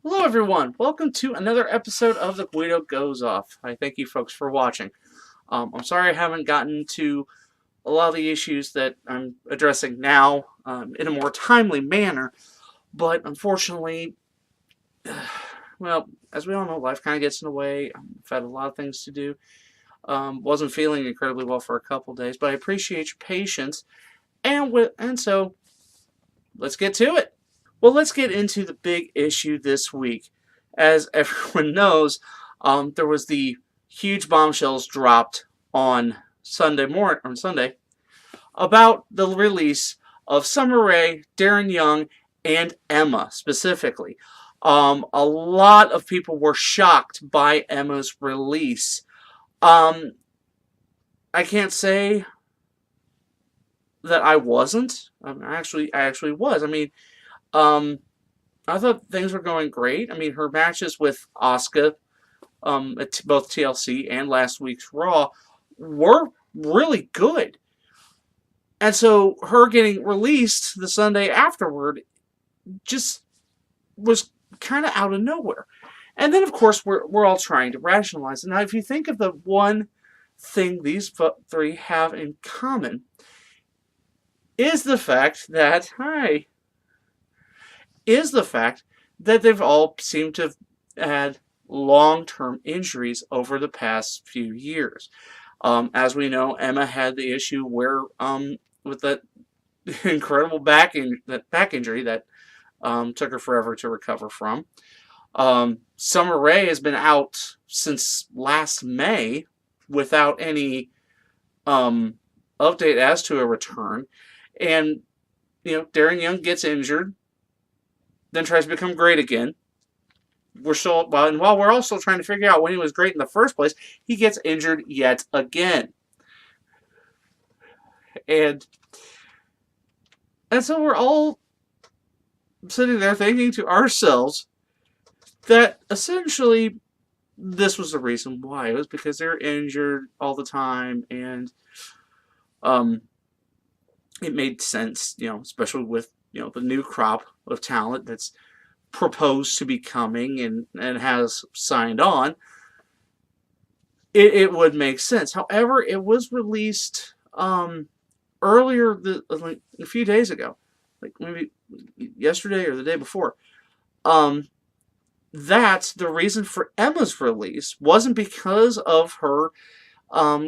Hello everyone, welcome to another episode of The Guido Goes Off. I thank you folks for watching. I'm sorry I haven't gotten to a lot of the issues that I'm addressing now in a more timely manner, but unfortunately, well, as we all know, life kind of gets in the way. I've had a lot of things to do. Wasn't feeling incredibly well for a couple days, but I appreciate your patience, and so let's get to it. Well, let's get into the big issue this week. As everyone knows, there was the huge bombshells dropped on Sunday about the release of Summer Rae, Darren Young, and Emma specifically. A lot of people were shocked by Emma's release. I can't say that I wasn't. I actually was. Um, I thought things were going great. Her matches with Asuka, at both TLC and last week's Raw, were really good. And so her getting released the Sunday afterward just was kind of out of nowhere. And then, of course, we're all trying to rationalize it. Now, if you think of the one thing these three have in common, is the fact that, they've all seemed to have had long-term injuries over the past few years. As we know, Emma had the issue where, with that incredible back injury that took her forever to recover from. Summer Rae has been out since last May without any update as to a return. And, Darren Young gets injured, then tries to become great again. And while we're also trying to figure out when he was great in the first place, he gets injured yet again. And so we're all sitting there thinking to ourselves that essentially this was the reason why. It was because they're injured all the time, and it made sense, especially with, the new crop of talent that's proposed to be coming and has signed on. It would make sense. However, it was released earlier, like a few days ago, like maybe yesterday or the day before, that the reason for Emma's release wasn't because of her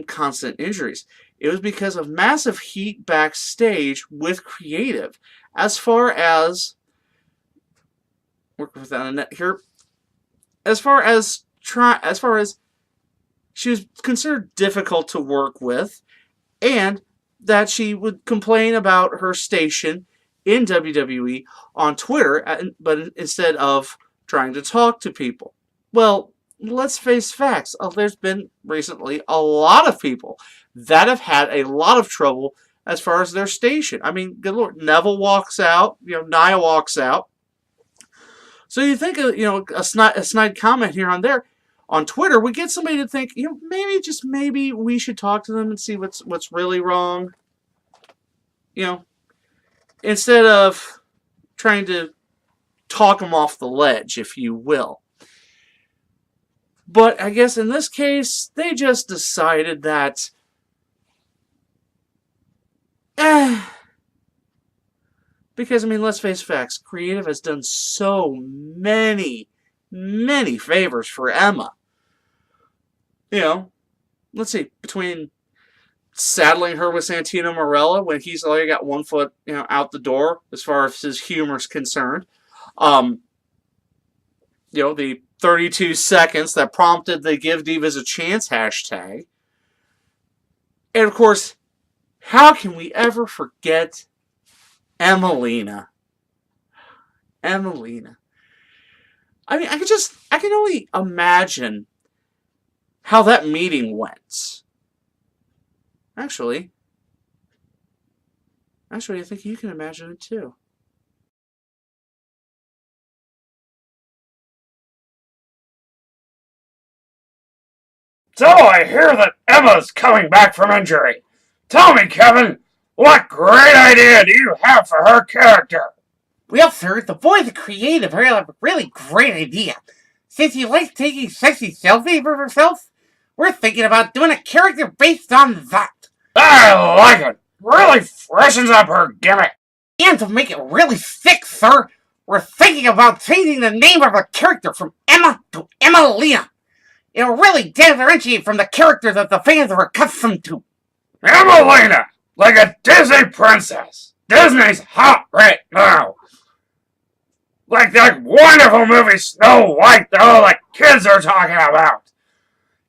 constant injuries. It was because of massive heat backstage with creative, as far as working with that net here. As far as she was considered difficult to work with, and that she would complain about her station in WWE on Twitter, but instead of trying to talk to people. Well, let's face facts. There's been recently a lot of people that have had a lot of trouble as far as their station. Good Lord, Neville walks out, Nia walks out. So you think, a snide comment here on there on Twitter would get somebody to think, maybe we should talk to them and see what's really wrong. Instead of trying to talk them off the ledge, if you will. But I guess in this case, they just decided that, because, let's face facts, creative has done so many favors for Emma. Let's see, between saddling her with Santino Marella when he's already got 1 foot, out the door as far as his humor's concerned. The 32 seconds that prompted the Give Divas a Chance hashtag. And of course, how can we ever forget Emelina? Emelina. I can only imagine how that meeting went. Actually, I think you can imagine it too. So I hear that Emma's coming back from injury. Tell me, Kevin, what great idea do you have for her character? Well, sir, the boy's a creative. He have a really great idea. Since he likes taking sexy selfies of himself, we're thinking about doing a character based on that. I like it. Really freshens up her gimmick. And to make it really sick, sir, we're thinking about changing the name of the character from Emma to Emmalina. It'll really differentiate from the character that the fans are accustomed to. Emmalina, like a Disney princess. Disney's hot right now. Like that wonderful movie Snow White that all the kids are talking about.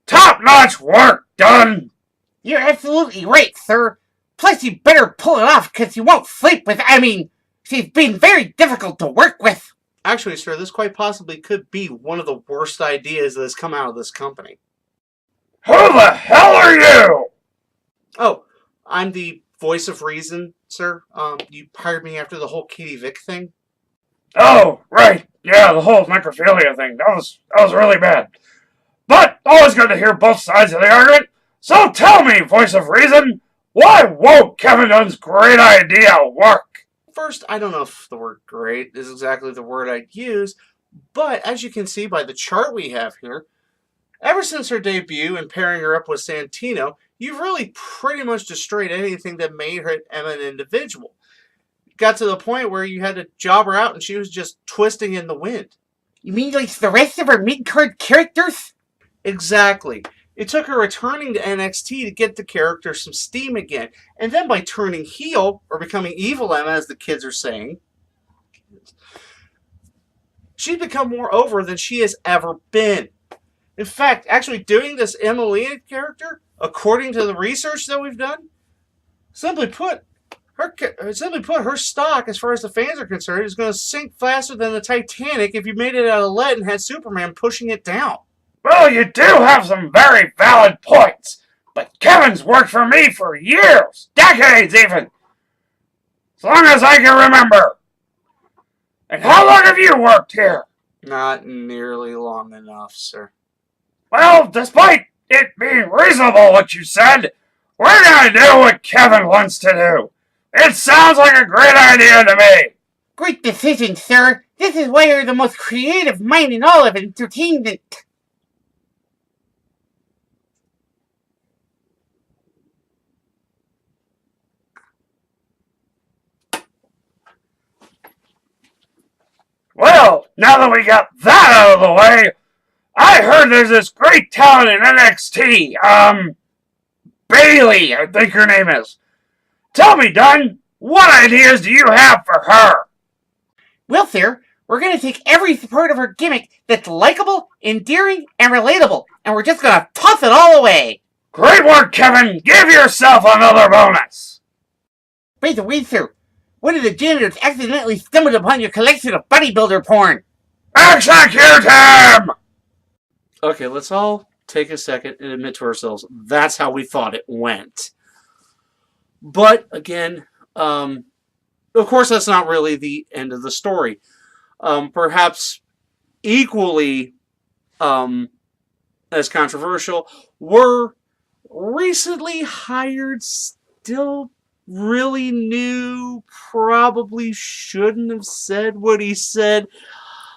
Top-notch work done. You're absolutely right, sir. Plus, you better pull it off, because you won't sleep with... she's been very difficult to work with. Actually, sir, this quite possibly could be one of the worst ideas that has come out of this company. Who the hell are you? Oh, I'm the voice of reason, sir. You hired me after the whole Katie Vick thing. Oh, right. Yeah, the whole necrophilia thing. That was really bad. But always good to hear both sides of the argument. So tell me, voice of reason, why won't Kevin Dunn's great idea work? First, I don't know if the word great is exactly the word I'd use, but as you can see by the chart we have here, ever since her debut and pairing her up with Santino, you've really pretty much destroyed anything that made her Emma an individual. It got to the point where you had to job her out and she was just twisting in the wind. You mean like the rest of our mid-card characters? Exactly. It took her returning to NXT to get the character some steam again. And then by turning heel, or becoming evil Emma, as the kids are saying, she's become more over than she has ever been. In fact, actually doing this Emmalina character, according to the research that we've done, simply put, her stock, as far as the fans are concerned, is going to sink faster than the Titanic if you made it out of lead and had Superman pushing it down. Well, you do have some very valid points, but Kevin's worked for me for years, decades even, as long as I can remember. And how long have you worked here? Not nearly long enough, sir. Well, despite it being reasonable what you said, we're gonna do what Kevin wants to do. It sounds like a great idea to me. Great decision, sir. This is why you're the most creative mind in all of entertainment. Well, now that we got that out of the way, I heard there's this great talent in NXT. Bailey, I think her name is. Tell me, Dunn, what ideas do you have for her? Well, sir, we're going to take every part of her gimmick that's likable, endearing, and relatable, and we're just going to toss it all away. Great work, Kevin. Give yourself another bonus. By the way, sir, one of the janitors accidentally stumbled upon your collection of bodybuilder porn. Execute him! Okay, let's all take a second and admit to ourselves that's how we thought it went. But again, of course, that's not really the end of the story. Perhaps equally as controversial were recently hired, still really new, probably shouldn't have said what he said,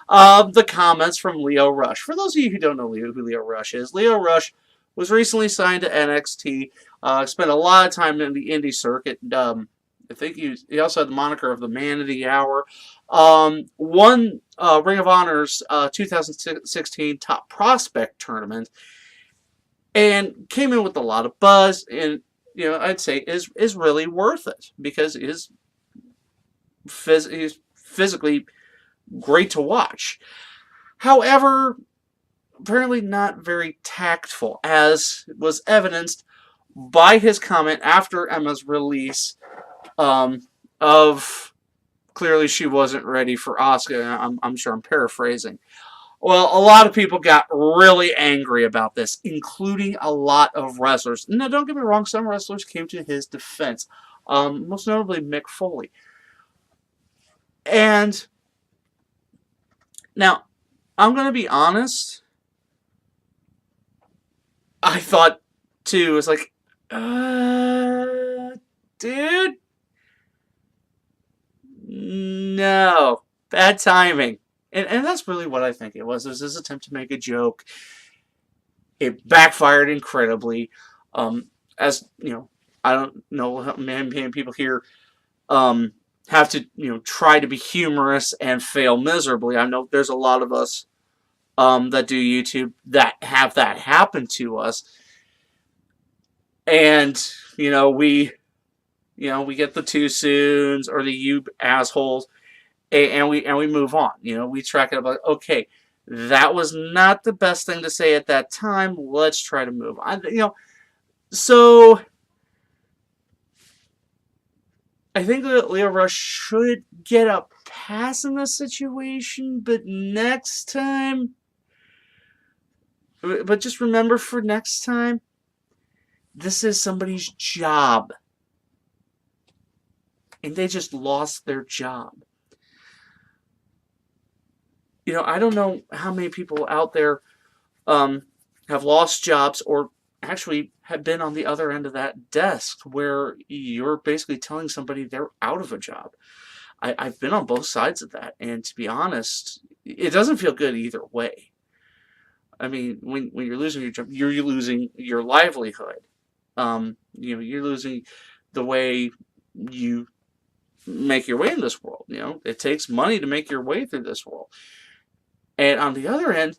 the comments from Lio Rush. For those of you who don't know who Lio Rush is, Lio Rush was recently signed to NXT, spent a lot of time in the indie circuit. I think he also had the moniker of the Man of the Hour. Won Ring of Honor's 2016 Top Prospect Tournament, and came in with a lot of buzz, and I'd say is really worth it because he's physically great to watch. However, apparently not very tactful, as was evidenced by his comment after Emma's release of clearly she wasn't ready for Asuka. I'm sure I'm paraphrasing. Well, a lot of people got really angry about this, including a lot of wrestlers. Now, don't get me wrong, some wrestlers came to his defense, most notably Mick Foley. And now, I'm going to be honest, I thought, too, it's like, dude, No, bad timing. And that's really what I think it was. It was his attempt to make a joke. It backfired incredibly. As you know, I don't know how many people here have to try to be humorous and fail miserably. I know there's a lot of us that do YouTube that have that happen to us, and we get the too soons or the you assholes, and we move on. We track it up like, okay, that was not the best thing to say at that time. Let's try to move on. So I think that Lio Rush should get a pass in this situation, but next time. But just remember for next time, this is somebody's job. And they just lost their job. I don't know how many people out there have lost jobs or actually have been on the other end of that desk where you're basically telling somebody they're out of a job. I've been on both sides of that. And to be honest, it doesn't feel good either way. I mean, when you're losing your job, you're losing your livelihood. You're losing the way you make your way in this world. It takes money to make your way through this world. And on the other end,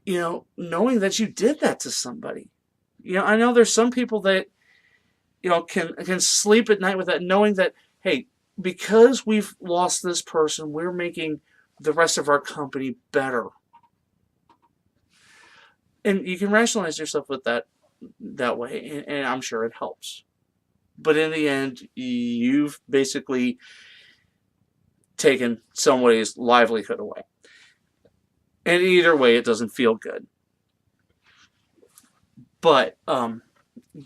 knowing that you did that to somebody. I know there's some people that, can sleep at night with that, knowing that, hey, because we've lost this person, we're making the rest of our company better. And you can rationalize yourself with that way, and I'm sure it helps. But in the end, you've basically taken somebody's livelihood away. And either way, it doesn't feel good. But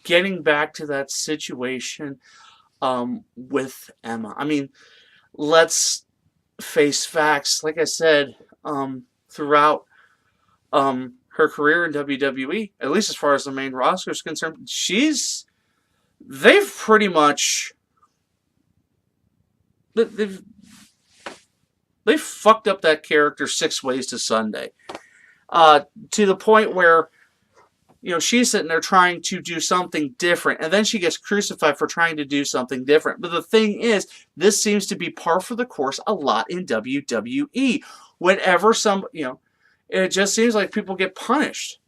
getting back to that situation with Emma, I mean, let's face facts. Like I said, throughout her career in WWE, at least as far as the main roster is concerned, they've pretty much they've fucked up that character 6 ways to Sunday, to the point where she's sitting there trying to do something different, and then she gets crucified for trying to do something different. But the thing is, this seems to be par for the course a lot in WWE. Whenever it just seems like people get punished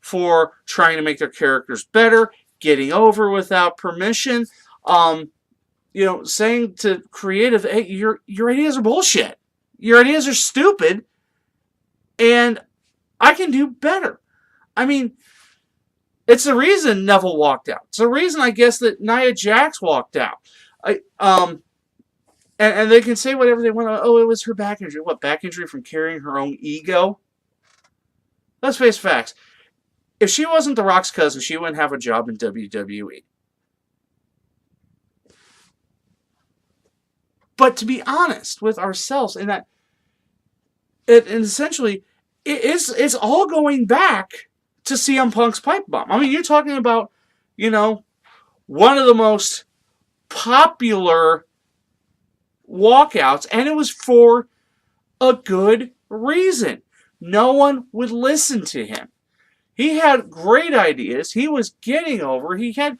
for trying to make their characters better, getting over without permission, saying to creative, hey, your ideas are bullshit. Your ideas are stupid, and I can do better. I mean, it's the reason Neville walked out. It's the reason, I guess, that Nia Jax walked out. And they can say whatever they want. Oh, it was her back injury. What, back injury from carrying her own ego? Let's face facts. If she wasn't The Rock's cousin, she wouldn't have a job in WWE. But to be honest with ourselves, in that, essentially, it's all going back to CM Punk's pipe bomb. I mean, you're talking about, one of the most popular walkouts, and it was for a good reason. No one would listen to him. He had great ideas. He was getting over. He had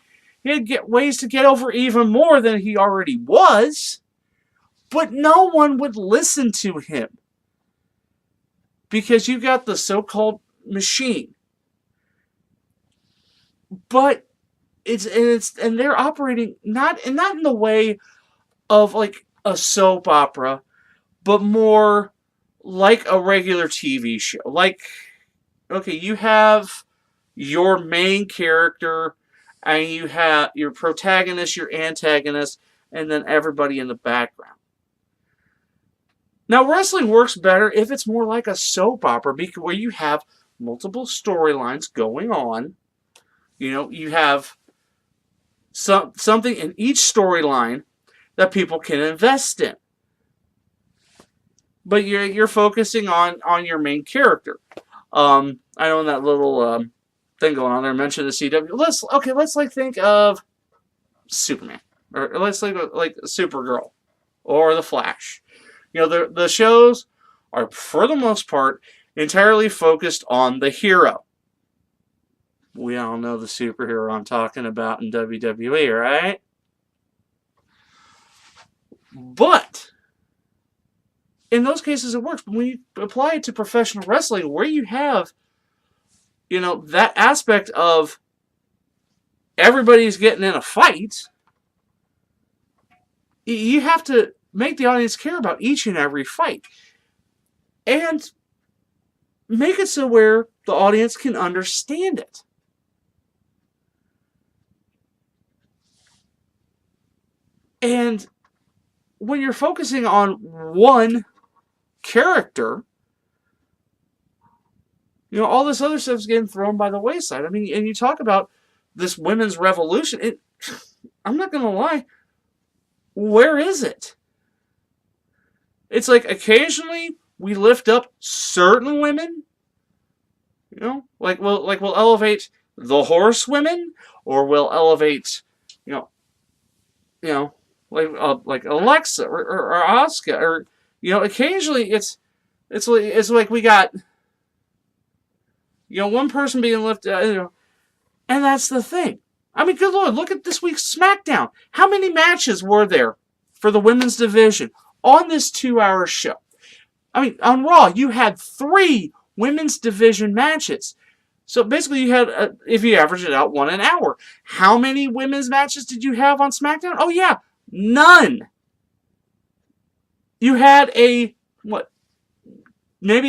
ways to get over even more than he already was. But no one would listen to him. Because you got the so-called machine. But and they're operating not in the way of like a soap opera, but more like a regular TV show. Like, okay, you have your main character, and you have your protagonist, your antagonist, and then everybody in the background. Now, wrestling works better if it's more like a soap opera, where you have multiple storylines going on. You have something in each storyline that people can invest in. But you're focusing on your main character. I know in that little thing going on there, mentioned the CW. Let's think of Superman, or let's think of like Supergirl, or The Flash. You know, the shows are, for the most part, entirely focused on the hero. We all know the superhero I'm talking about in WWE, right? But in those cases it works. But when you apply it to professional wrestling, where you have, you know, that aspect of everybody's getting in a fight, you have to make the audience care about each and every fight. And make it so where the audience can understand it. And when you're focusing on one character, you know, all this other stuff's getting thrown by the wayside. I mean, and you talk about this women's revolution. I'm not going to lie. Where is it? It's like occasionally we lift up certain women. You know, like we'll elevate the horsewomen, or we'll elevate, you know, like Alexa or Asuka, or, you know, occasionally it's like we got, you know, one person being lifted, you know, and that's the thing. I mean, good Lord, look at this week's SmackDown. How many matches were there for the women's division on this 2-hour show? I mean, on Raw, you had 3 women's division matches. So basically you had, if you average it out, 1 an hour. How many women's matches did you have on SmackDown? Oh yeah, none. You had maybe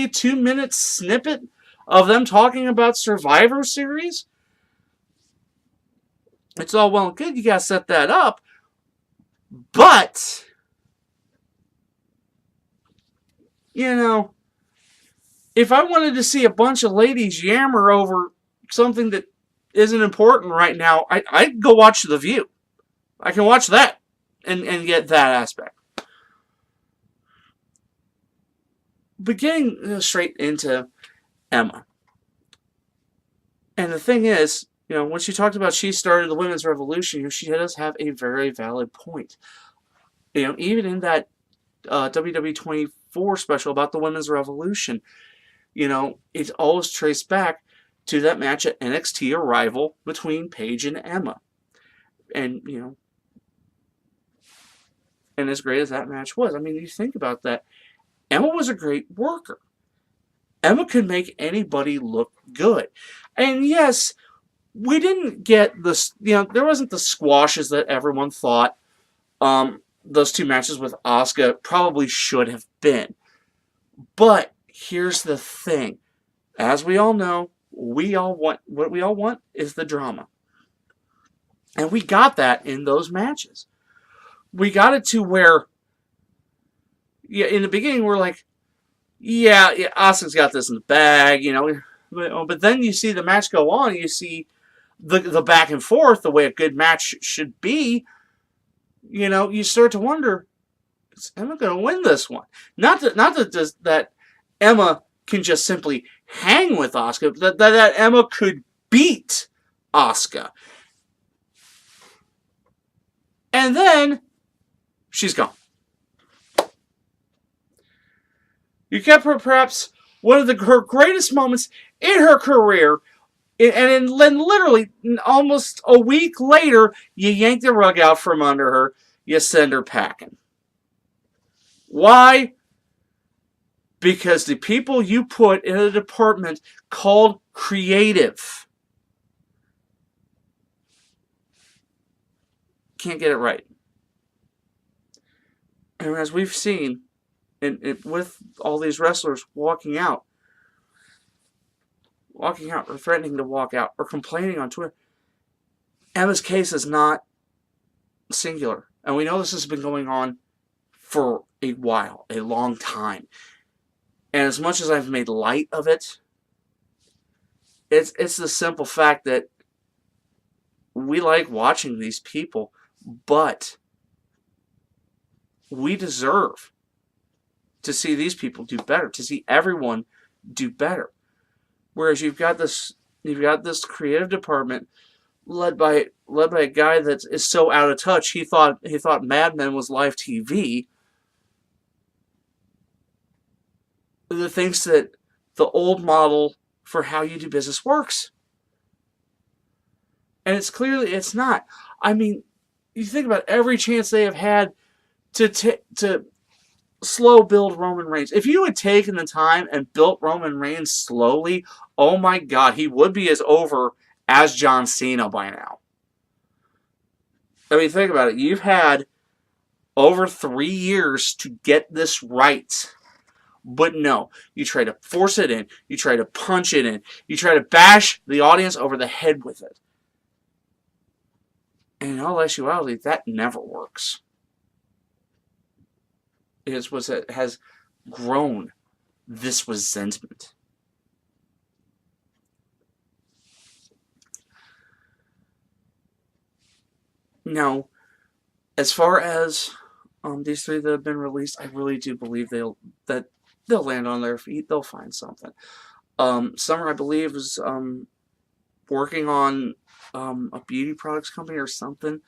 a 2-minute snippet of them talking about Survivor Series? It's all well and good, you gotta set that up, but, you know, if I wanted to see a bunch of ladies yammer over something that isn't important right now, I'd go watch The View. I can watch that and get that aspect. But getting straight into Emma. And the thing is, you know, when she talked about she started the women's revolution, you know, she does have a very valid point. You know, even in that WWE 24 special about the women's revolution, you know, it's always traced back to that match at NXT Arrival between Paige and Emma. And, you know, and as great as that match was, I mean, you think about that, Emma was a great worker. Emma could make anybody look good. And yes, we didn't get this, you know, there wasn't the squashes that everyone thought those 2 matches with Asuka probably should have been. But here's the thing. As we all know, what we all want is the drama. And we got that in those matches. We got it to where, yeah, in the beginning we're like, yeah, Asuka's got this in the bag, you know. But then you see the match go on, and you see the back and forth, the way a good match should be. You know, you start to wonder, is Emma going to win this one? Not that Emma can just simply hang with Asuka, but that Emma could beat Asuka. And then she's gone. You kept her perhaps one of her greatest moments in her career, and then literally almost a week later, you yank the rug out from under her, you send her packing. Why? Because the people you put in a department called creative can't get it right. And as we've seen, with all these wrestlers walking out or threatening to walk out or complaining on Twitter, Emma's case is not singular. And we know this has been going on for a while, a long time. And as much as I've made light of it, it's the simple fact that we like watching these people, but we deserve to see these people do better, to see everyone do better. Whereas you've got this creative department led by a guy that is so out of touch. He thought Mad Men was live TV that thinks that the old model for how you do business works. And it's not. I mean, you think about every chance they have had to slow build Roman Reigns. If you had taken the time and built Roman Reigns slowly, oh my God, he would be as over as John Cena by now. I mean, think about it. You've had over 3 years to get this right. But no, you try to force it in. You try to punch it in. You try to bash the audience over the head with it. And in all actuality, that never works. It has grown this resentment. Now, as far as these 3 that have been released, I really do believe they'll land on their feet. They'll find something. Summer, I believe, is working on a beauty products company or something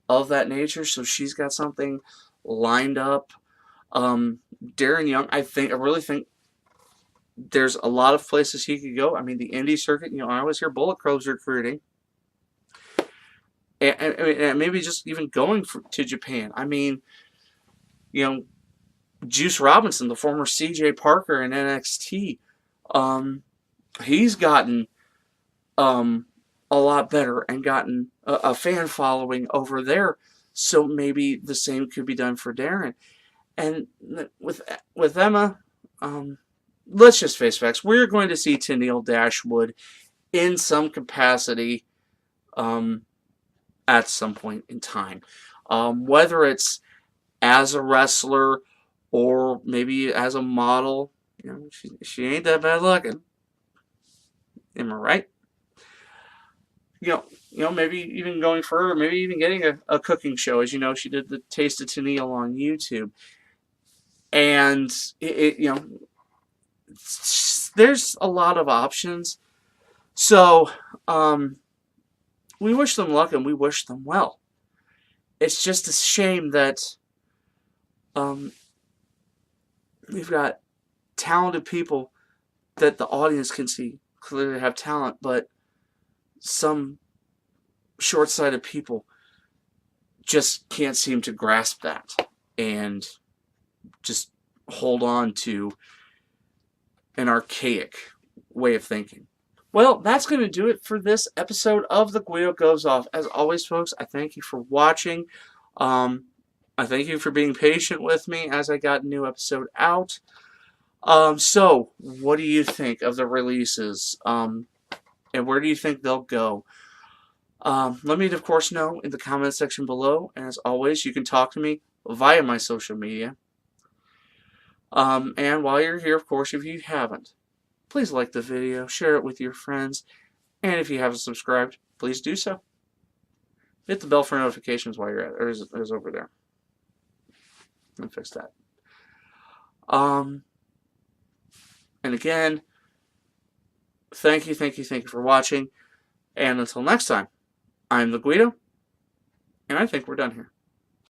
of that nature, so she's got something lined up. Darren Young, I really think there's a lot of places he could go. I mean, the indie circuit, I always hear Bullet Club's recruiting. And maybe just even going to Japan. I mean, Juice Robinson, the former CJ Parker in NXT, he's gotten a lot better and gotten a fan following over there. So maybe the same could be done for Darren. And with Emma, let's just face facts. We're going to see Tenille Dashwood in some capacity at some point in time. Whether it's as a wrestler or maybe as a model, she ain't that bad looking. Am I right? Maybe even going further, maybe even getting a cooking show. As you know, she did the Taste of Tenille on YouTube. And, there's a lot of options. So, we wish them luck and we wish them well. It's just a shame that we've got talented people that the audience can see clearly have talent, but some short-sighted people just can't seem to grasp that and just hold on to an archaic way of thinking. Well, that's going to do it for this episode of The Guido Goes Off. As always, folks, I thank you for watching. I thank you for being patient with me as I got a new episode out. So, what do you think of the releases? And where do you think they'll go? Let me, of course, know in the comment section below. And as always, you can talk to me via my social media. And while you're here, of course, if you haven't, please like the video, share it with your friends, and if you haven't subscribed, please do so. Hit the bell for notifications while you're at it. There's over there. Let me fix that. And again, thank you for watching. And until next time, I'm the Guido, and I think we're done here.